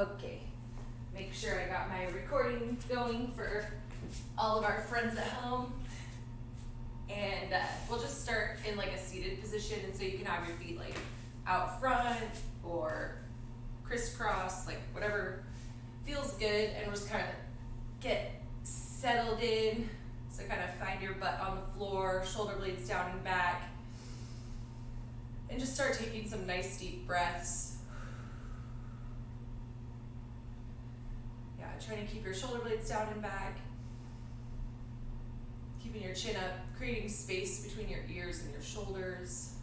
Okay, make sure I got my recording going for all of our friends at home. And we'll just start in like a seated position, and so you can have your feet like out front or crisscross, like whatever feels good, and we'll just kind of get settled in. So kind of find your butt on the floor, shoulder blades down and back, and just start taking some nice deep breaths. Yeah, trying to keep your shoulder blades down and back, keeping your chin up, creating space between your ears and your shoulders.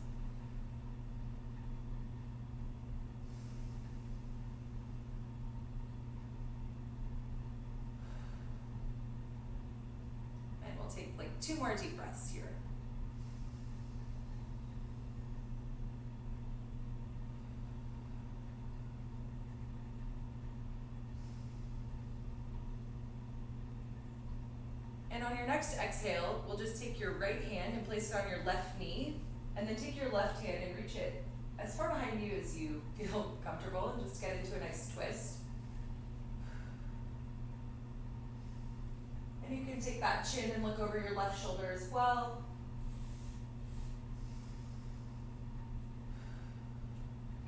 And we'll take like 2 more deep breaths here. And on your next exhale, we'll just take your right hand and place it on your left knee, and then take your left hand and reach it as far behind you as you feel comfortable, and just get into a nice twist. And you can take that chin and look over your left shoulder as well.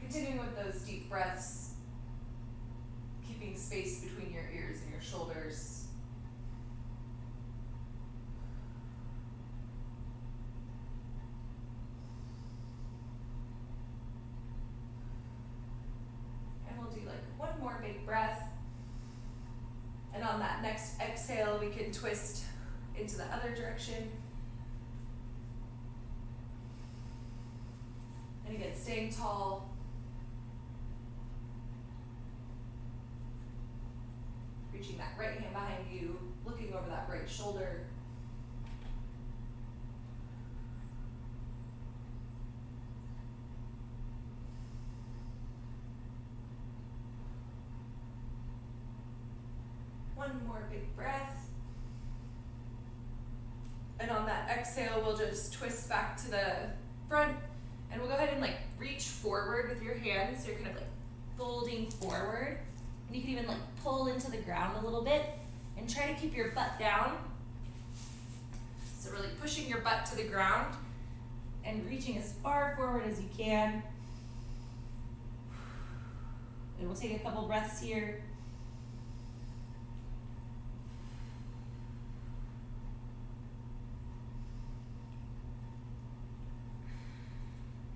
Continuing with those deep breaths, keeping space between your ears and your shoulders. Do like 1 more big breath, and on that next exhale we can twist into the other direction, and again staying tall, reaching that right hand behind you, looking over that right shoulder. One more big breath. And on that exhale, we'll just twist back to the front, and we'll go ahead and like reach forward with your hands. So you're kind of like folding forward, and you can even like pull into the ground a little bit and try to keep your butt down. So really pushing your butt to the ground and reaching as far forward as you can. And we'll take a couple breaths here.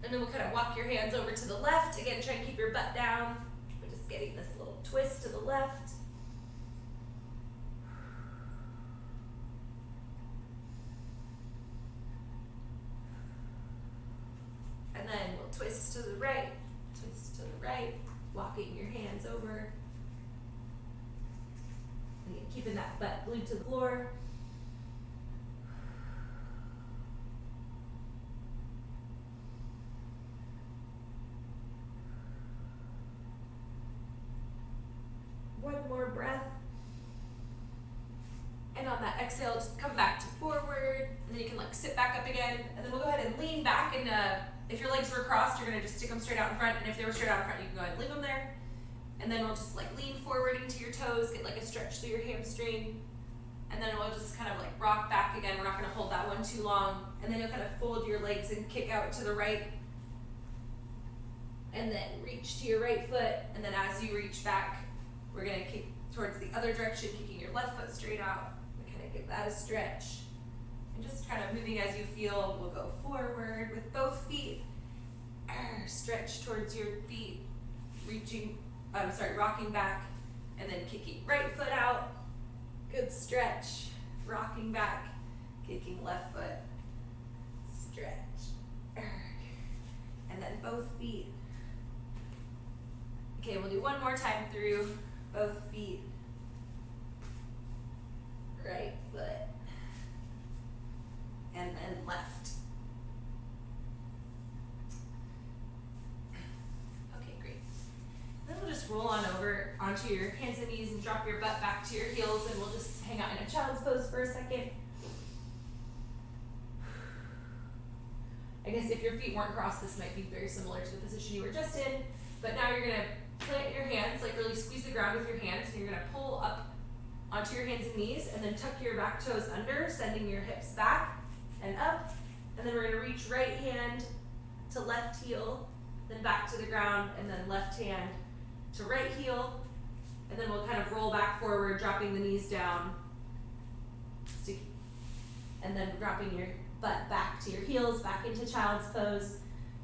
And then we'll kind of walk your hands over to the left. Again, try to keep your butt down. We're just getting this little twist to the left. And then we'll twist to the right, walking your hands over. Again, keeping that butt glued to the floor. One more breath. And on that exhale, just come back to forward, and then you can like sit back up again, and then we'll go ahead and lean back, and if your legs were crossed, you're gonna just stick them straight out in front, and if they were straight out in front, you can go ahead and leave them there. And then we'll just like lean forward into your toes, get like a stretch through your hamstring, and then we'll just kind of like rock back again. We're not gonna hold that one too long, and then you'll kind of fold your legs and kick out to the right, and then reach to your right foot, and then as you reach back, we're gonna kick towards the other direction, kicking your left foot straight out, and kind of give that a stretch. And just kind of moving as you feel. We'll go forward with both feet. Stretch towards your feet, rocking back, and then kicking right foot out. Good stretch. Rocking back, kicking left foot. Stretch. And then both feet. Okay, we'll do one more time through both feet. Right foot. And then left. Okay, great. Then we'll just roll on over onto your hands and knees and drop your butt back to your heels, and we'll just hang out in a child's pose for a second. I guess if your feet weren't crossed, this might be very similar to the position you were just in, but now you're gonna plant your hands, like really squeeze the ground with your hands, and you're gonna pull up onto your hands and knees, and then tuck your back toes under, sending your hips back and up, and then we're gonna reach right hand to left heel, then back to the ground, and then left hand to right heel, and then we'll kind of roll back forward, dropping the knees down, and then dropping your butt back to your heels, back into child's pose,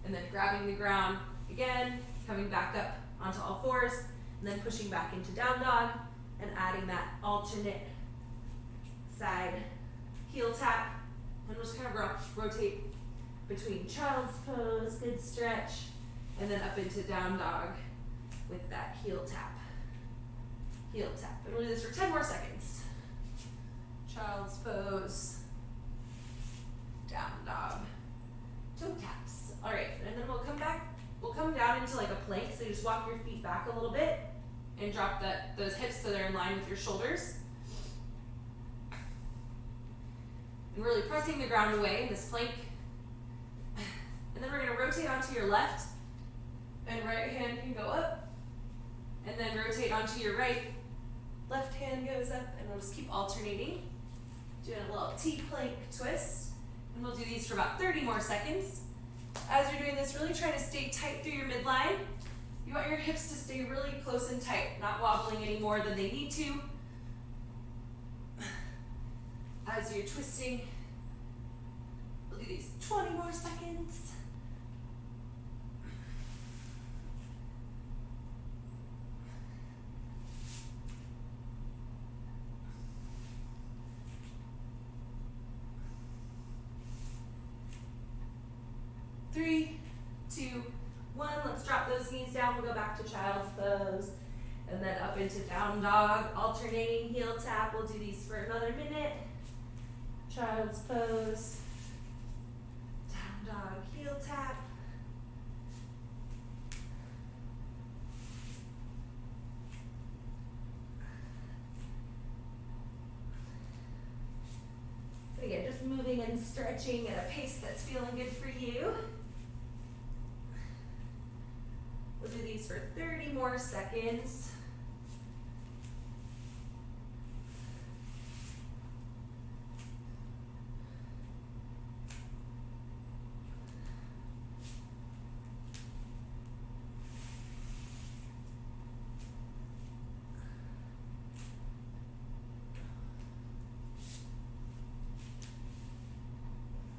and then grabbing the ground again, coming back up onto all fours, and then pushing back into down dog, and adding that alternate side heel tap, and we'll just kind of rotate between child's pose, good stretch, and then up into down dog with that heel tap. Heel tap. And we'll do this for 10 more seconds. Child's pose, down dog, toe taps. All right, and then we'll come back. We'll come down into like a plank, so you just walk your feet back a little bit and drop those hips so they're in line with your shoulders. And really pressing the ground away in this plank. And then we're going to rotate onto your left, and right hand can go up, and then rotate onto your right. Left hand goes up, and we'll just keep alternating. Doing a little T-plank twist, and we'll do these for about 30 more seconds. As you're doing this, really try to stay tight through your midline. You want your hips to stay really close and tight, not wobbling any more than they need to. As you're twisting, we'll do these 20 more seconds. Three, 2, 1. Let's drop those knees down. We'll go back to child's pose, and then up into down dog, alternating heel tap. We'll do these for another minute. Child's pose, down dog, heel tap. And again, just moving and stretching at a pace that's feeling good for you. We'll do these for 30 more seconds.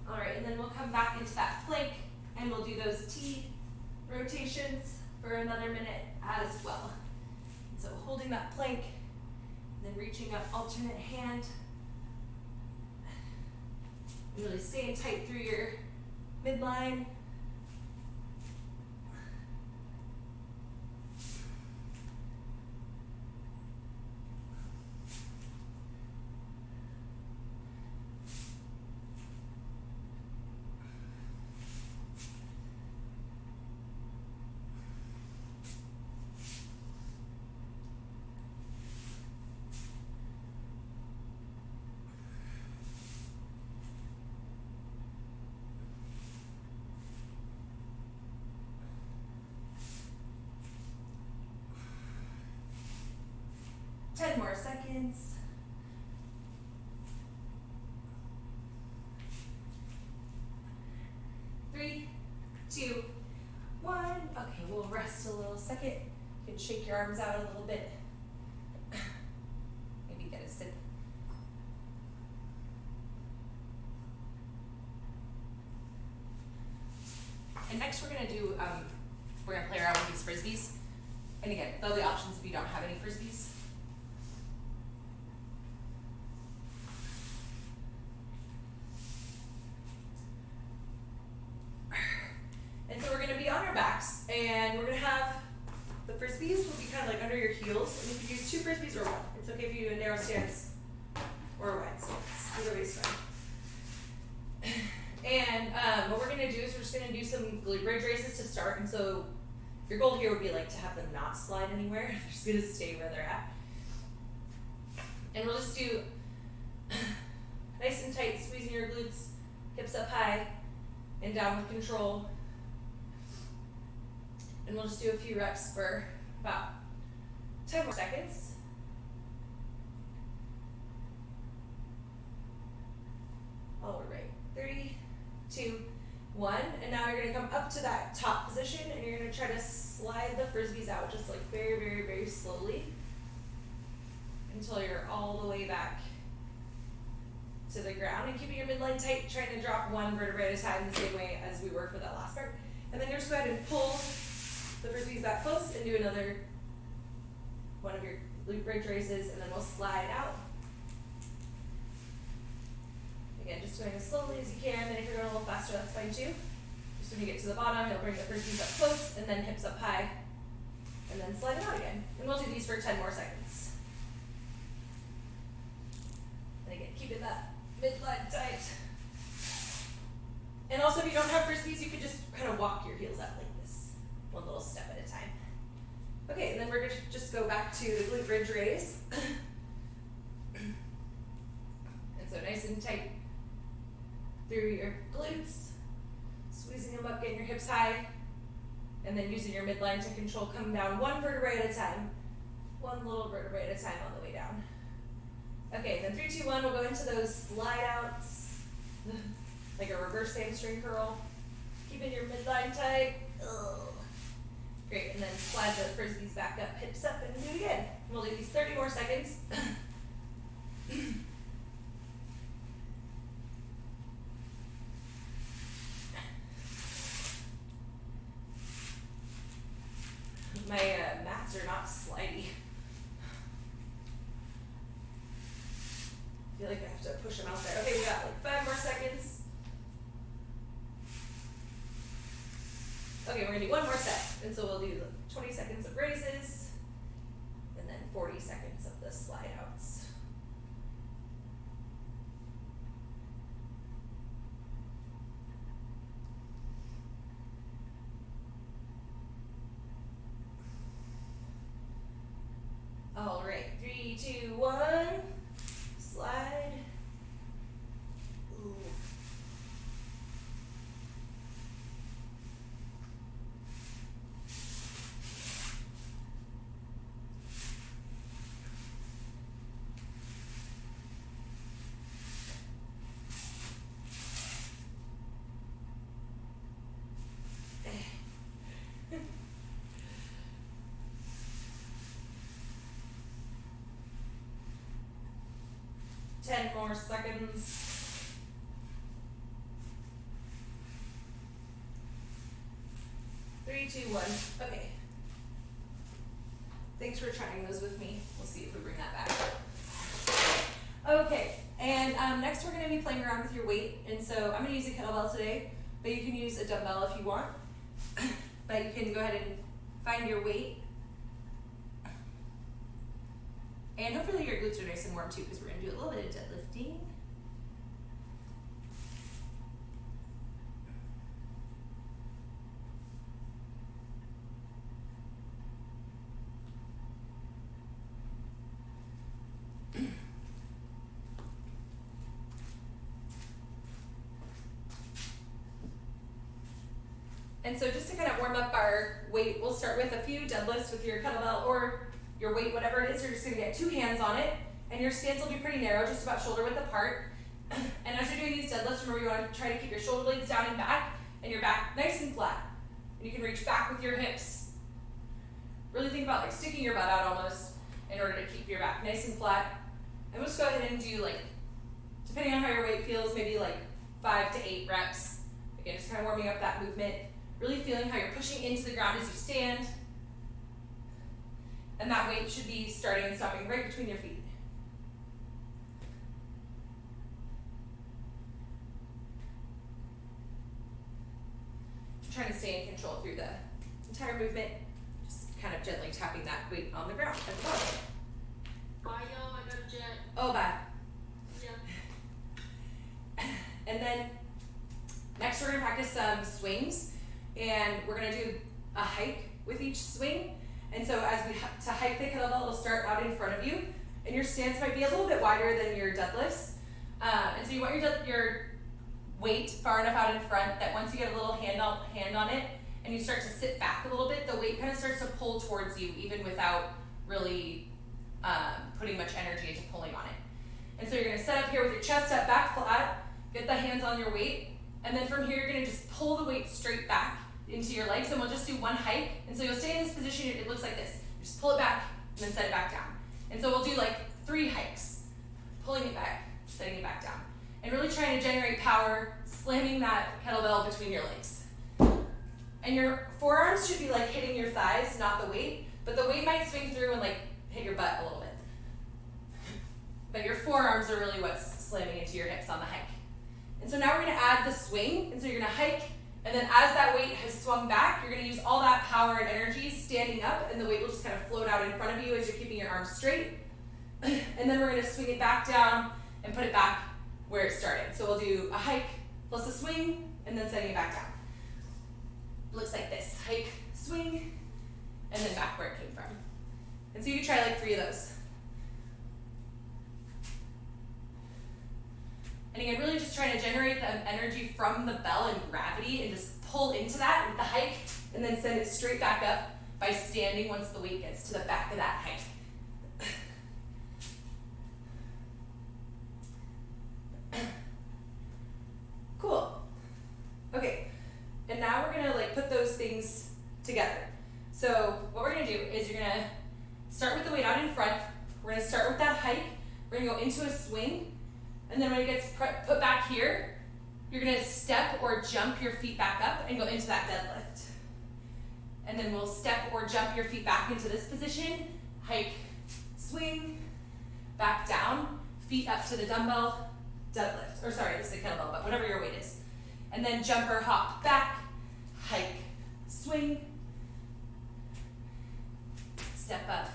All right, and then we'll come back into that plank, and we'll do those T rotations for another minute as well. So holding that plank, and then reaching up, alternate hand. And really staying tight through your midline. Ten more seconds. Three, 2, 1. Okay, we'll rest a little second. You can shake your arms out a little bit. Maybe get a sit. And next we're gonna do, we're gonna play around with these frisbees. And again, there'll be options if you don't have any frisbees. And so we're going to be on our backs, and we're going to have the frisbees will be kind of like under your heels, and you can use 2 frisbees or 1. It's okay if you do a narrow stance or a wide stance. Either way is fine. And what we're going to do is we're just going to do some glute bridge raises to start. And so your goal here would be like to have them not slide anywhere. They're just going to stay where they're at. And we'll just do nice and tight, squeezing your glutes, hips up high, and down with control. And we'll just do a few reps for about 10 more seconds. All right, 3, 2, 1, and now you're gonna come up to that top position and you're gonna try to slide the frisbees out just like very, very, very slowly until you're all the way back to the ground, and keeping your midline tight, trying to drop one vertebrae at a time the same way as we were for that last part. And then you're just go ahead and pull the frisbees back close and do another one of your glute bridge raises, and then we'll slide out. Again, just going as slowly as you can, and if you're going a little faster, that's fine too. Just when you get to the bottom, you'll bring the frisbees up close, and then hips up high, and then slide them out again. And we'll do these for 10 more seconds. And again, keeping that midline tight. And also, if you don't have frisbees, you can just kind of walk your heels out like this, one little step at a time. Okay, and then we're going to just go back to the glute bridge raise. And so nice and tight through your glutes, squeezing them up, getting your hips high, and then using your midline to control, come down one vertebrae at a time, one little vertebrae at a time on the way down. Okay, then 3, 2, 1, we'll go into those slide outs, like a reverse hamstring curl, keeping your midline tight. Ugh. Great, and then slide the frisbees back up, hips up, and do it again. And we'll do these 30 more seconds. My mats are not slidey. I feel like I have to push them out there. Okay, we got like 5 more seconds. Okay, we're gonna do one more set. And so we'll do 20 seconds of raises and then 40 seconds of the slide outs. All right, 3, 2, 1, slide. Ooh. Ten more seconds. Three, two, one. Okay. Thanks for trying those with me. We'll see if we bring that back. Okay, and next we're going to be playing around with your weight. And so I'm going to use a kettlebell today, but you can use a dumbbell if you want. But you can go ahead and find your weight. And hopefully your glutes are nice and warm too, because we're going to do a little bit of deadlifting. And so just to kind of warm up our weight, we'll start with a few deadlifts with your kettlebell or your weight, whatever it is. You're just going to get 2 hands on it, and your stance will be pretty narrow, just about shoulder width apart. And as you're doing these deadlifts, remember you want to try to keep your shoulder blades down and back, and your back nice and flat. And you can reach back with your hips. Really think about like sticking your butt out almost in order to keep your back nice and flat. And we'll just go ahead and do like, depending on how your weight feels, maybe like 5 to 8 reps. Again, just kind of warming up that movement. Really feeling how you're pushing into the ground as you stand. And that weight should be starting and stopping right between your feet. Trying to stay in control through the entire movement. Just kind of gently tapping that weight on the ground at the bottom. Bye, y'all. I got a jet. Oh, bye. Yeah. And then next we're going to practice some swings. And we're going to do a hike with each swing. And so as we to hike the kettlebell, it'll start out in front of you, and your stance might be a little bit wider than your deadlifts. And so you want your weight far enough out in front that once you get a little hand on it, and you start to sit back a little bit, the weight kind of starts to pull towards you even without really putting much energy into pulling on it. And so you're gonna set up here with your chest up, back flat, get the hands on your weight, and then from here you're gonna just pull the weight straight back into your legs, and we'll just do one hike. And so you'll stay in this position, it looks like this. You just pull it back and then set it back down. And so we'll do like 3 hikes, pulling it back, setting it back down. And really trying to generate power, slamming that kettlebell between your legs. And your forearms should be like hitting your thighs, not the weight, but the weight might swing through and like hit your butt a little bit. But your forearms are really what's slamming into your hips on the hike. And so now we're gonna add the swing, and so you're gonna hike, and then as that weight has swung back, you're gonna use all that power and energy standing up, and the weight will just kind of float out in front of you as you're keeping your arms straight. And then we're gonna swing it back down and put it back where it started. So we'll do a hike plus a swing, and then setting it back down. Looks like this, hike, swing, and then back where it came from. And so you can try like 3 of those. And again, really just trying to generate the energy from the bell and gravity and just pull into that with the hike and then send it straight back up by standing once the weight gets to the back of that hike. Cool. Okay, and now we're gonna like put those things together. So what we're gonna do is you're gonna start with the weight out in front. We're gonna start with that hike. We're gonna go into a swing. And then when it gets put back here, you're gonna step or jump your feet back up and go into that deadlift. And then we'll step or jump your feet back into this position, hike, swing, back down, feet up to the dumbbell, deadlift. Or sorry, this is a kettlebell, but whatever your weight is. And then jump or hop back, hike, swing, step up,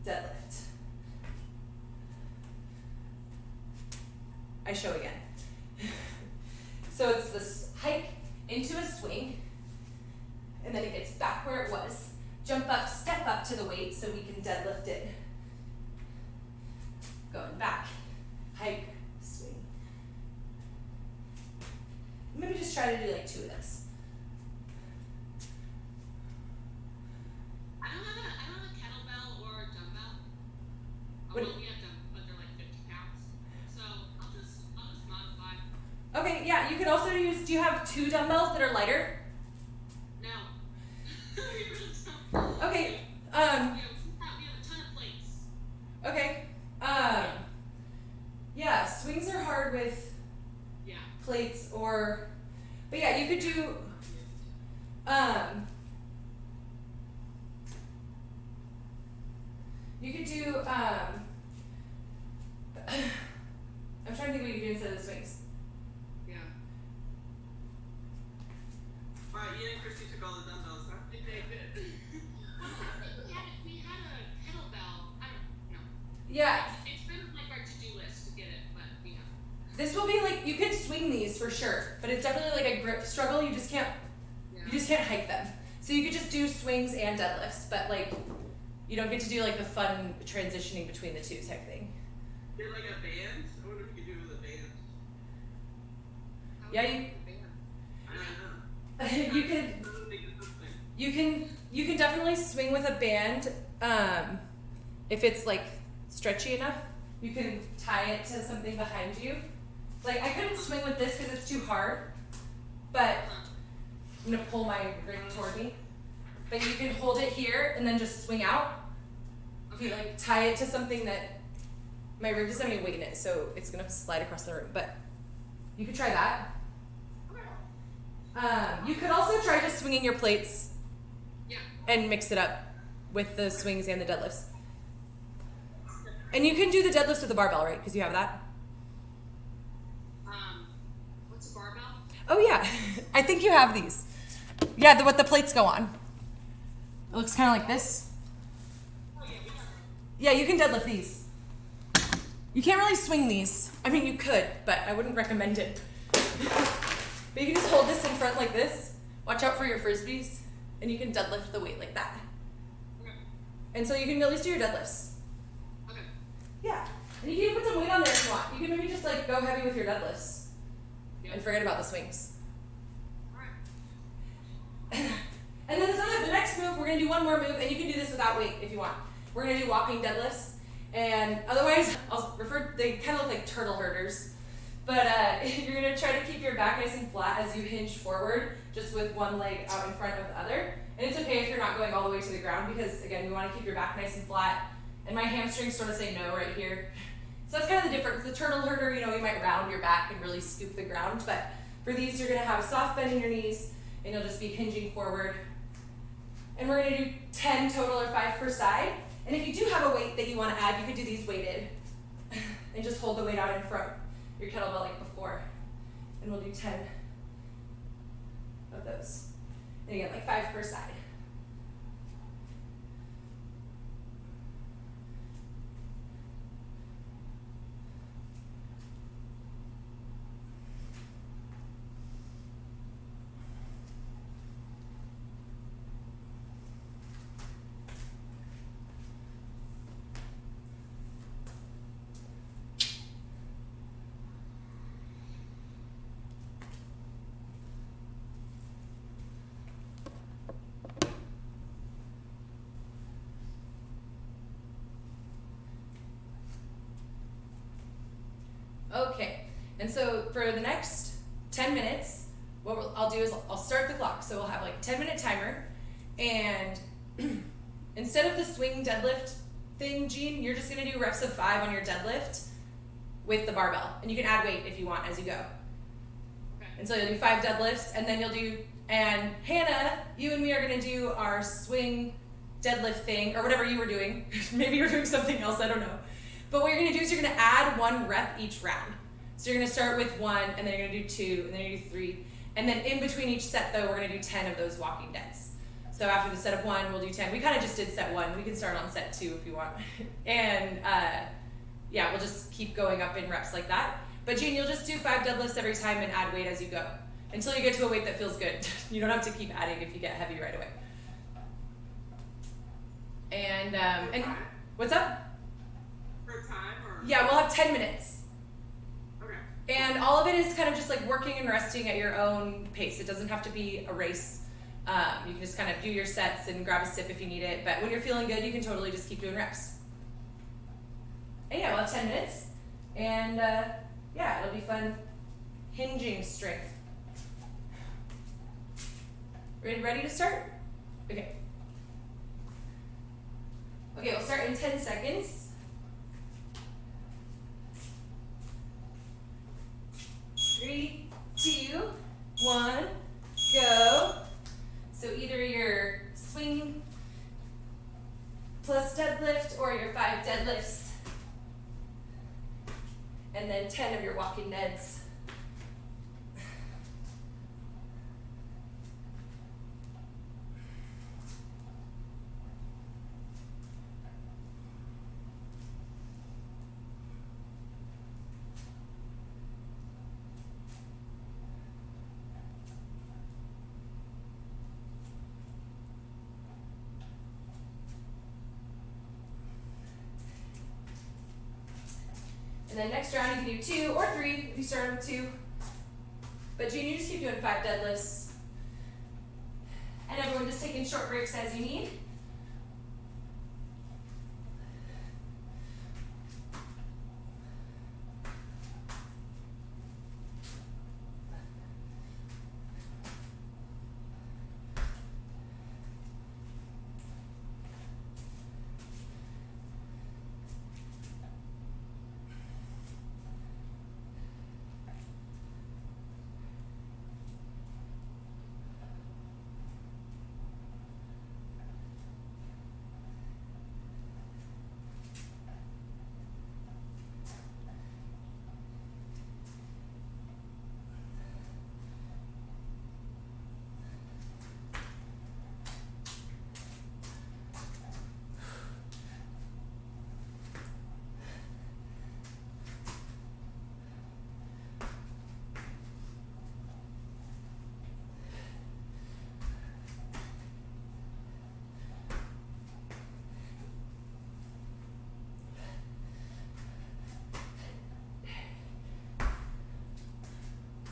deadlift. I show again. So it's this hike into a swing, and then it gets back where it was. Jump up, step up to the weight so we can deadlift it. Going back, hike, swing. Maybe just try to do like 2 of those. I don't have a kettlebell or a dumbbell. What? We have them, but they're like 50 pounds. So I'll just modify. Okay, yeah, you could also use, do you have 2 dumbbells that are lighter? No. We really don't. Okay, We have a ton of plates. okay, yeah, swings are hard with Yeah. plates or, but yeah, you could do, you could do, I'm trying to think what you could do instead of the swings. Yeah. Wow, Ian and Christy took all the dumbbells, huh? They did. We had a kettlebell. I don't know. Yeah, It's been on like our to-do list to get it, but you know. this will be like, you could swing these for sure, but it's definitely like a grip struggle, you just can't hike them. So you could just do swings and deadlifts, but like, you don't get to do like the fun transitioning between the 2 type thing. Get like a band? I wonder if you could do it with a band. Yeah, I don't know. you could, I don't think it's something. you can definitely swing with a band, if it's like stretchy enough. You can tie it to something behind you. Like I couldn't swing with this because it's too hard, but I'm gonna pull my rig toward me. But you can hold it here and then just swing out. If you like tie it to something that, my rig doesn't have any weight in it, so it's gonna slide across the room, but you could try that. You could also try just swinging your plates and mix it up with the swings and the deadlifts. And you can do the deadlifts with the barbell, right? Because you have that. What's a barbell? Oh yeah, I think you have these. Yeah, what the plates go on. It looks kind of like this. Oh yeah, we have them. Yeah, you can deadlift these. You can't really swing these. I mean, you could, but I wouldn't recommend it. But you can just hold this in front like this. Watch out for your frisbees, and you can deadlift the weight like that. Okay. And so you can at least do your deadlifts. Okay. Yeah, and you can put some weight on there if you want. You can maybe just like go heavy with your deadlifts and forget about the swings. All right. And then the next move, we're gonna do one more move, and you can do this without weight if you want. We're gonna do walking deadlifts, and otherwise, they kind of look like turtle herders. But you're gonna try to keep your back nice and flat as you hinge forward, just with one leg out in front of the other. And it's okay if you're not going all the way to the ground, because again, we wanna keep your back nice and flat. And my hamstrings sort of say no right here. So that's kind of the difference. The turtle herder, you might round your back and really scoop the ground, but for these, you're gonna have a soft bend in your knees, and you'll just be hinging forward. And we're gonna do 10 total, or 5 per side. And if you do have a weight that you wanna add, you could do these weighted and just hold the weight out in front, your kettlebell like before. And we'll do 10 of those. And again, like 5 per side. Okay, and so for the next 10 minutes, what I'll do is I'll start the clock. So we'll have like a 10-minute timer, and instead of the swing deadlift thing, Jean, you're just gonna do reps of 5 on your deadlift with the barbell. And you can add weight if you want as you go. Okay. And so you'll do 5 deadlifts, and then and Hannah, you and me are gonna do our swing deadlift thing, or whatever you were doing. Maybe you were doing something else, I don't know. But what you're gonna do is you're gonna add 1 rep each round. So you're gonna start with 1, and then you're gonna do 2, and then you're gonna do 3. And then in between each set though, we're gonna do 10 of those walking deads. So after the set of 1, we'll do 10. We kind of just did set 1. We can start on set 2 if you want. And yeah, we'll just keep going up in reps like that. But Jean, you'll just do 5 deadlifts every time and add weight as you go, until you get to a weight that feels good. You don't have to keep adding if you get heavy right away. And what's up? For time or? Yeah, we'll have 10 minutes. Okay. And all of it is kind of just like working and resting at your own pace. It doesn't have to be a race. You can just kind of do your sets and grab a sip if you need it. But when you're feeling good, you can totally just keep doing reps. And yeah, we'll have 10 minutes. And yeah, it'll be fun hinging strength. Ready to start? Okay. Okay, we'll start in 10 seconds. 3, 2, 1, go. So either your swing plus deadlift or your 5 deadlifts. And then 10 of your walking deads. And then next round you can do 2 or 3 if you start with 2. But Jean, you just keep doing 5 deadlifts. And everyone just taking short breaks as you need.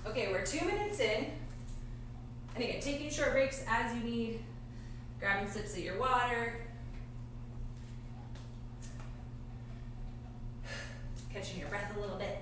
Okay, we're 2 minutes in. And again, taking short breaks as you need. Grabbing sips of your water. Catching your breath a little bit.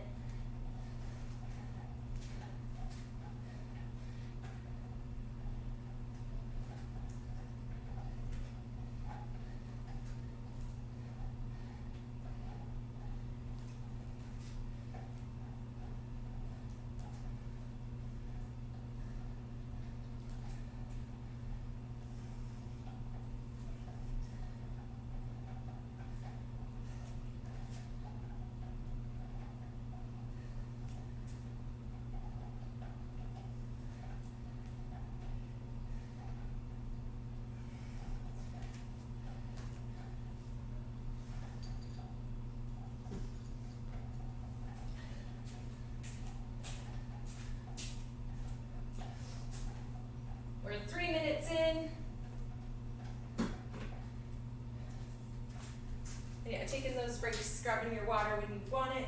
We're 3 minutes in. Yeah, taking those breaks, grabbing your water when you want it.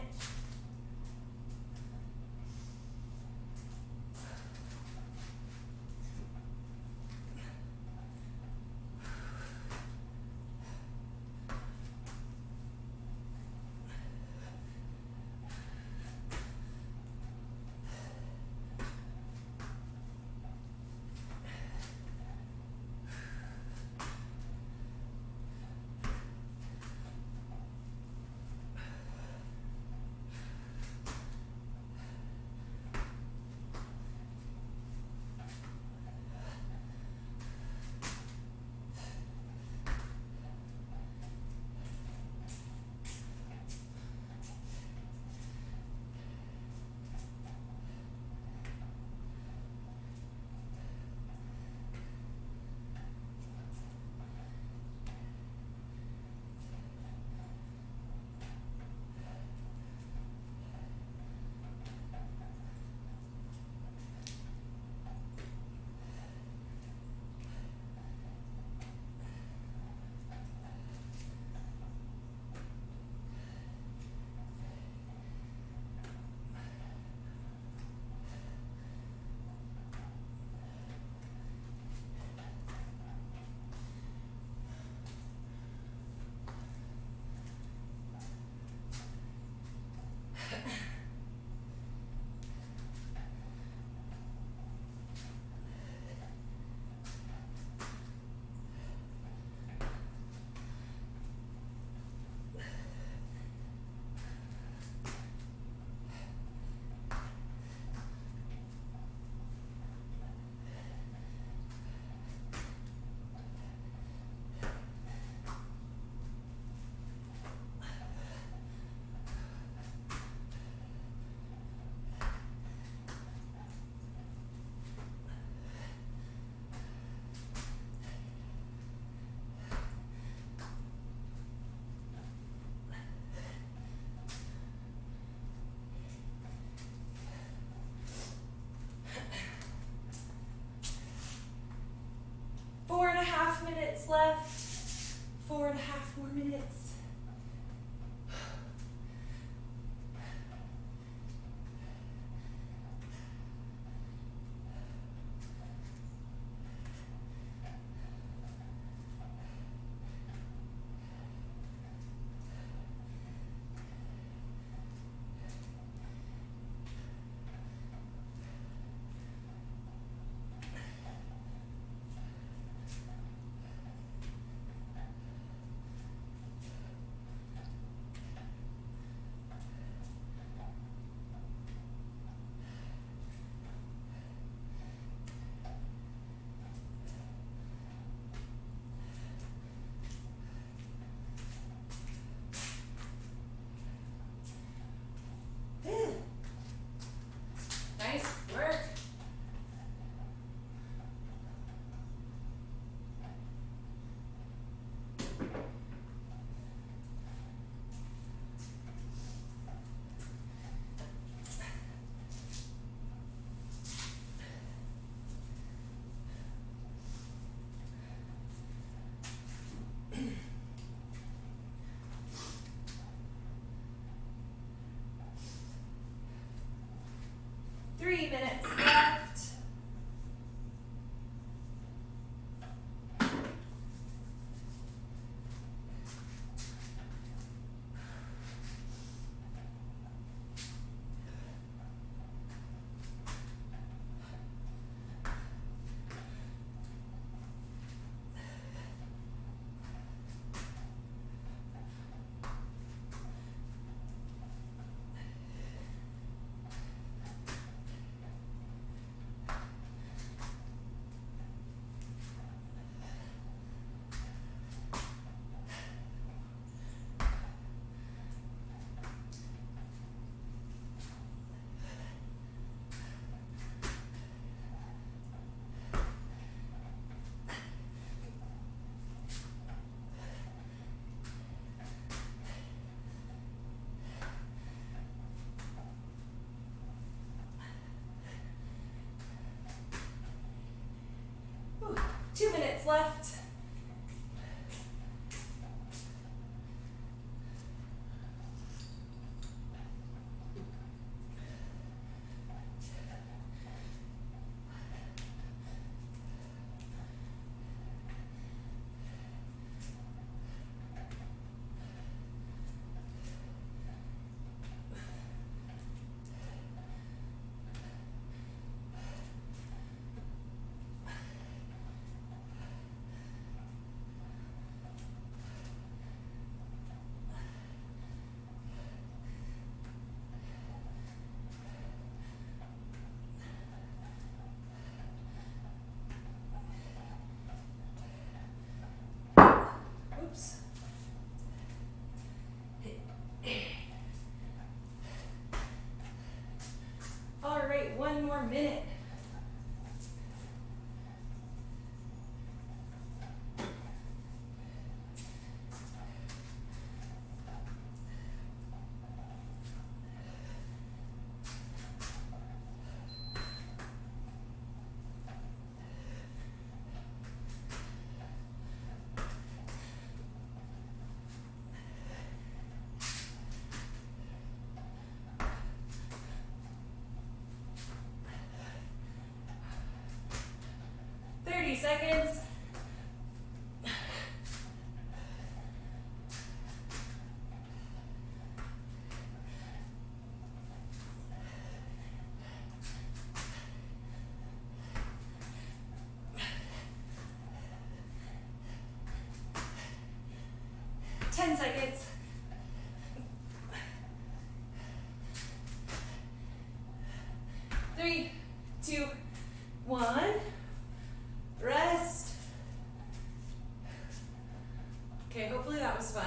Minutes left. 4.5 more minutes. 2 minutes left. Oops. All right, 1 more minute. Seconds. Ten seconds. 3, 2, 1. Rest. Okay, hopefully that was fun.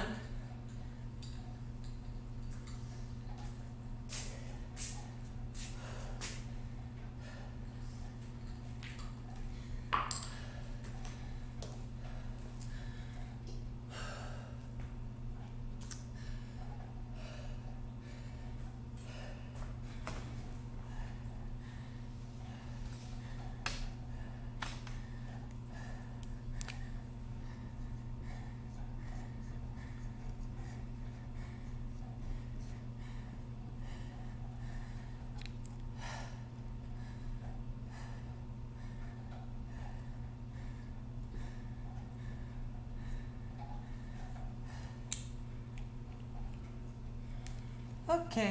Okay.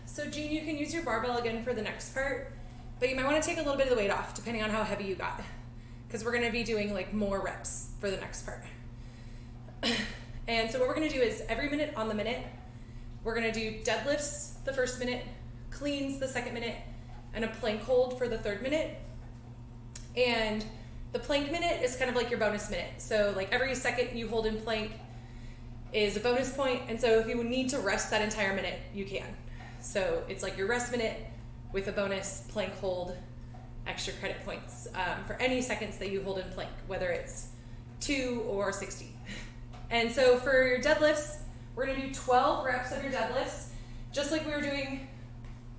So Jean, you can use your barbell again for the next part, but you might want to take a little bit of the weight off depending on how heavy you got, because we're going to be doing like more reps for the next part. And so what we're going to do is every minute on the minute, we're going to do deadlifts the first minute, cleans the second minute, and a plank hold for the third minute. And the plank minute is kind of like your bonus minute. So like every second you hold in plank is a bonus point, and so if you need to rest that entire minute, you can. So it's like your rest minute with a bonus plank hold, extra credit points for any seconds that you hold in plank, whether it's 2 or 60. And so for your deadlifts, we're gonna do 12 reps of your deadlifts, just like we were doing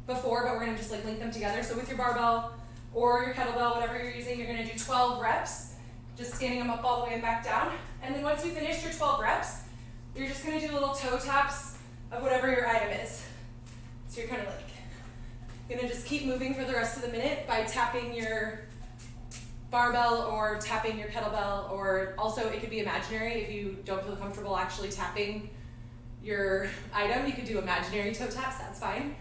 before, but we're gonna just like link them together. So with your barbell or your kettlebell, whatever you're using, you're gonna do 12 reps, just standing them up all the way and back down. And then once you finish your 12 reps, you're just gonna do little toe taps of whatever your item is. So you're kind of like gonna just keep moving for the rest of the minute by tapping your barbell or tapping your kettlebell, or also it could be imaginary if you don't feel comfortable actually tapping your item. You could do imaginary toe taps, that's fine.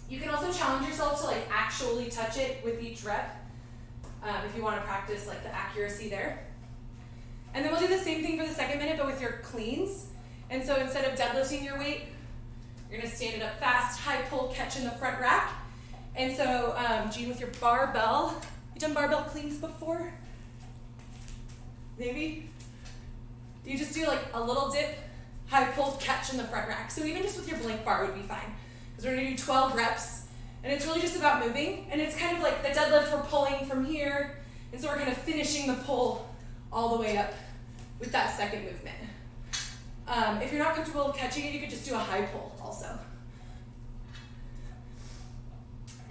You can also challenge yourself to like actually touch it with each rep if you want to practice like the accuracy there. And then we'll do the same thing for the second minute, but with your cleans. And so instead of deadlifting your weight, you're gonna stand it up fast, high pull, catch in the front rack. And so, Jean, with your barbell, you done barbell cleans before? Maybe? You just do like a little dip, high pull, catch in the front rack. So even just with your blank bar would be fine. Because we're gonna do 12 reps, and it's really just about moving. And it's kind of like the deadlift, we're pulling from here, and so we're kind of finishing the pull all the way up with that second movement. If you're not comfortable catching it, you could just do a high pull also.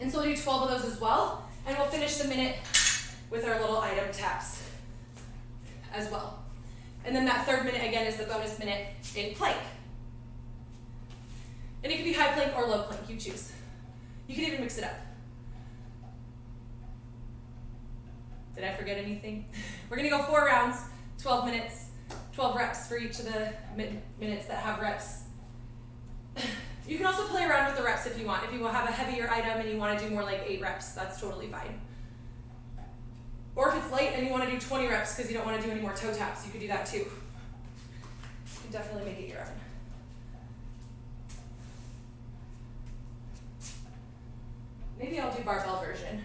And so we'll do 12 of those as well, and we'll finish the minute with our little item taps as well. And then that third minute again is the bonus minute in plank. And it can be high plank or low plank, you choose. You can even mix it up. Did I forget anything? We're gonna go 4 rounds, 12 minutes, 12 reps for each of the minutes that have reps. You can also play around with the reps if you want. If you have a heavier item and you want to do more like 8 reps, that's totally fine. Or if it's light and you want to do 20 reps because you don't want to do any more toe taps, you could do that too. You can definitely make it your own. Maybe I'll do barbell version.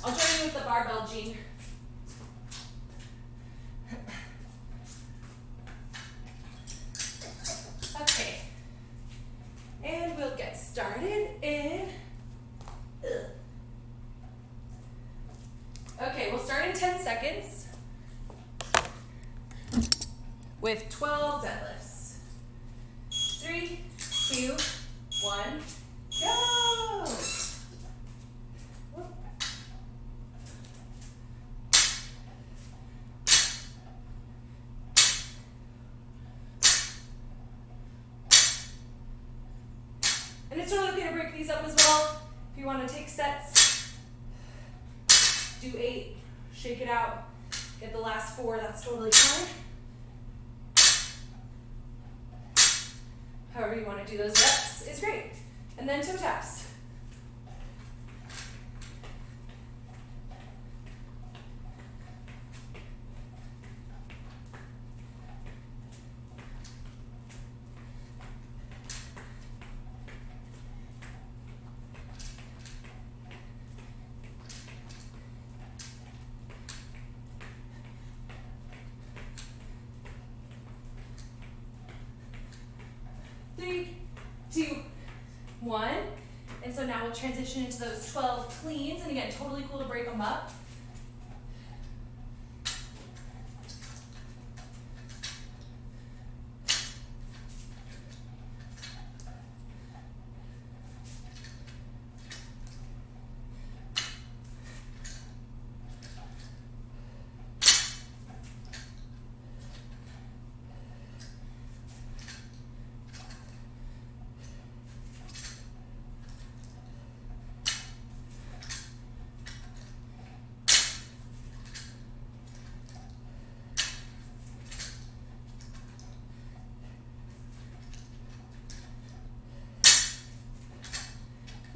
I'll join you with the barbell, Jean. Okay. And we'll get started in... Okay, we'll start in 10 seconds with 12 deadlifts. 3, 2, 1, go! And it's totally okay to break these up as well. If you want to take sets, do 8, shake it out, get the last 4, that's totally fine. However you want to do those reps is great. And then toe taps. Three, 2, 1. And so now we'll transition into those 12 cleans. And again, totally cool to break them up.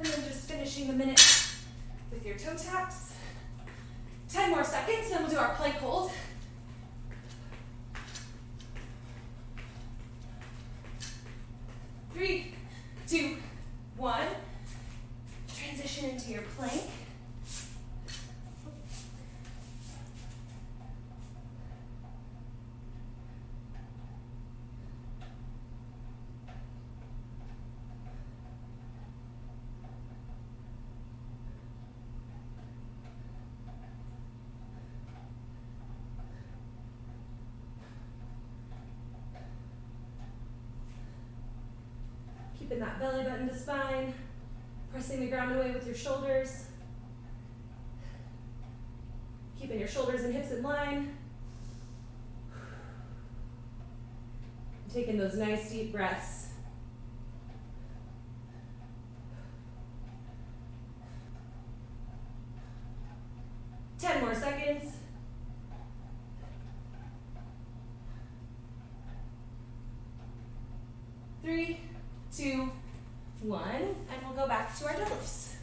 And then just finishing the minute with your toe taps. 10 more seconds, then we'll do our plank hold. Three, 2, 1. Transition into your plank. Keeping that belly button to spine, pressing the ground away with your shoulders. Keeping your shoulders and hips in line. Taking those nice deep breaths. Ten more seconds. Three, 2, 1, and we'll go back to our deadlifts.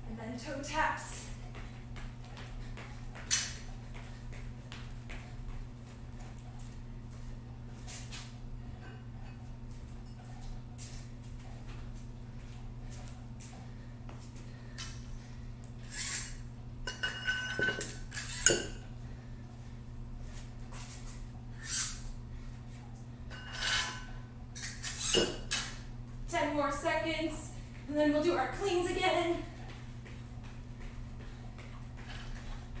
And then toe taps. Ten more seconds, and then we'll do our cleans again.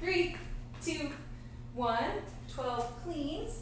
3, 2, 1. 12 cleans.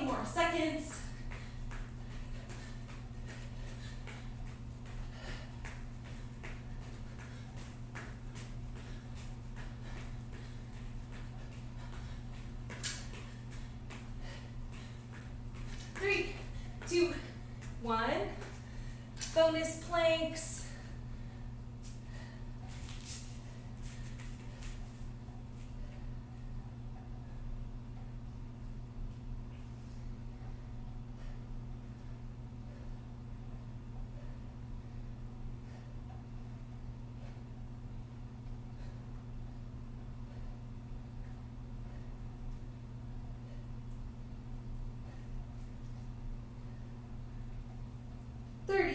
More seconds. Three, 2, 1. Bonus planks.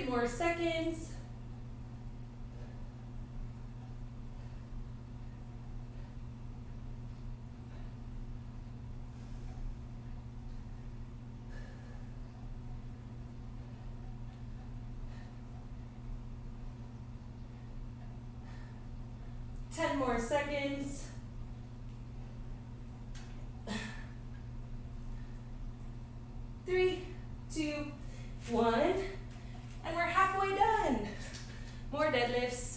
More seconds. Ten more seconds. 3, 2, 1. And we're halfway done. More deadlifts.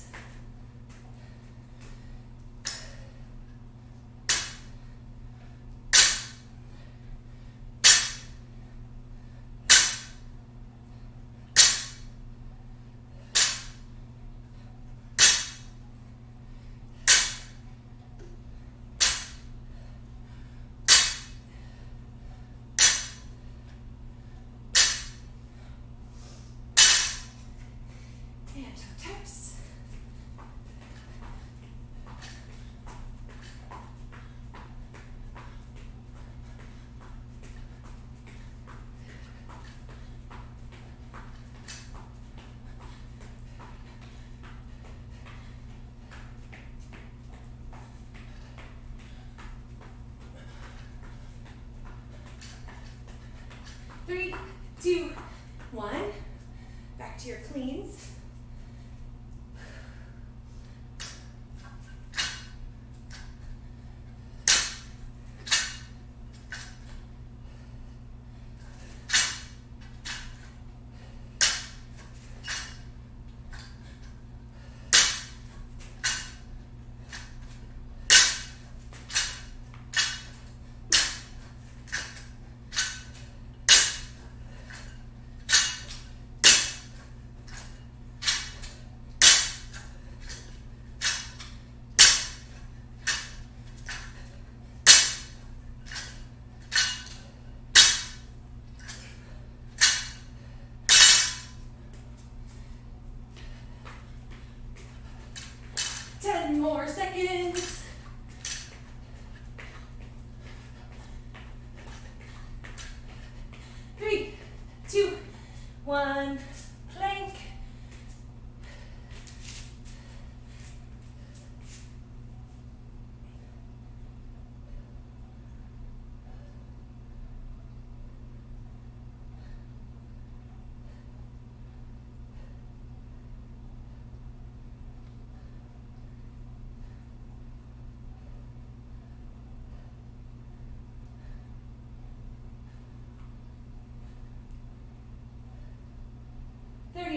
And taps. Three, 2, 1. Back to your cleans. More seconds. 3, 2, 1. Plank.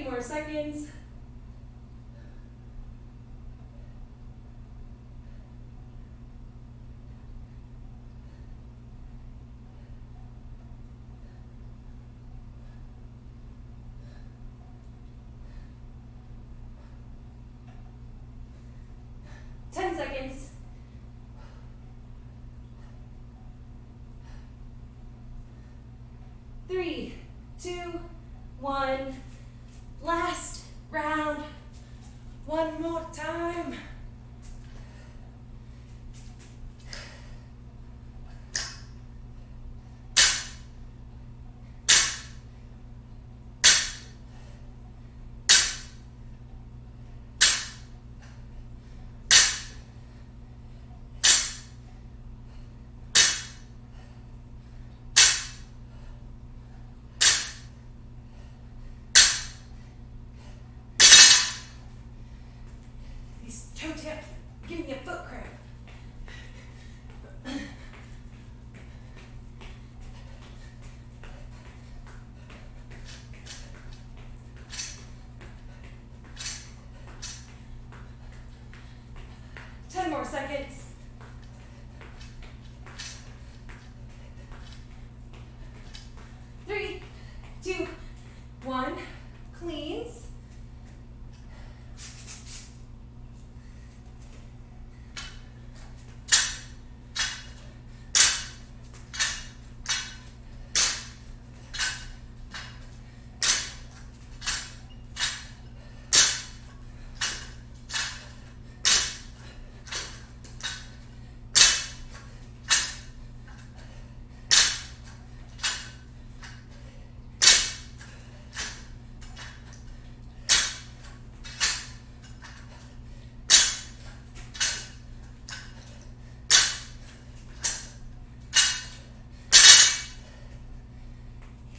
More seconds. 10 10 seconds. Three, two, one. Last round. One more time. These toe taps are giving you foot cramp. Ten more seconds. Three, two, one. Cleans.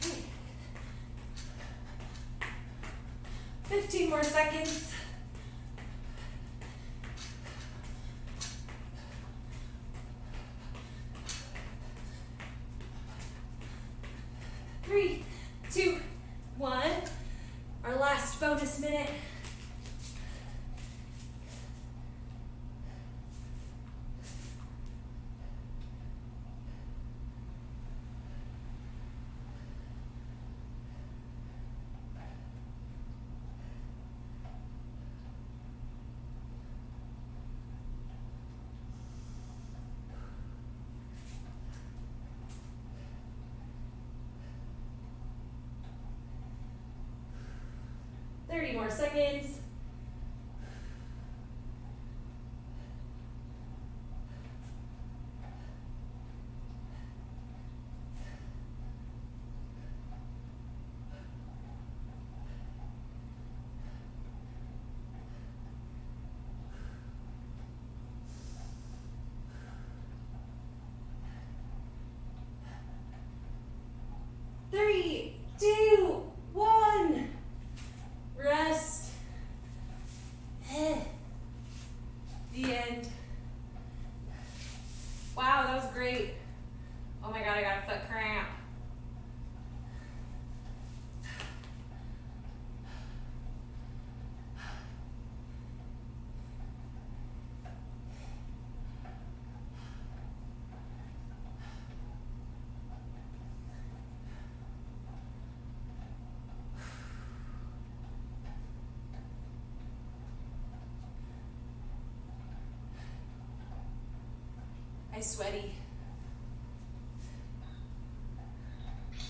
Okay. 15 more seconds. Three, two, one. Our last bonus minute. Thirty more seconds. Three, two, one. Rest. The end. Wow, that was great. Oh my god, I got a foot cramp. I'm sweaty.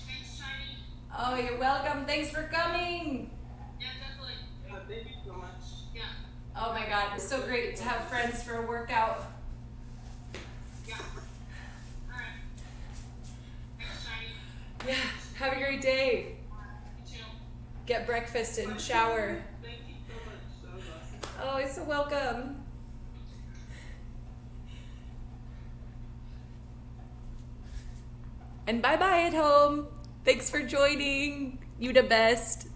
Thanks, Chardy. Oh, you're welcome. Thanks for coming. Yeah, definitely. Yeah, thank you so much. Yeah. Oh my god, it's so great to have friends for a workout. Yeah. All right. Thanks, Chardy. Yeah, have a great day. You too. Get breakfast and shower. Thank you so much. That was awesome. Oh, you're so welcome. And bye-bye at home. Thanks for joining. You the best.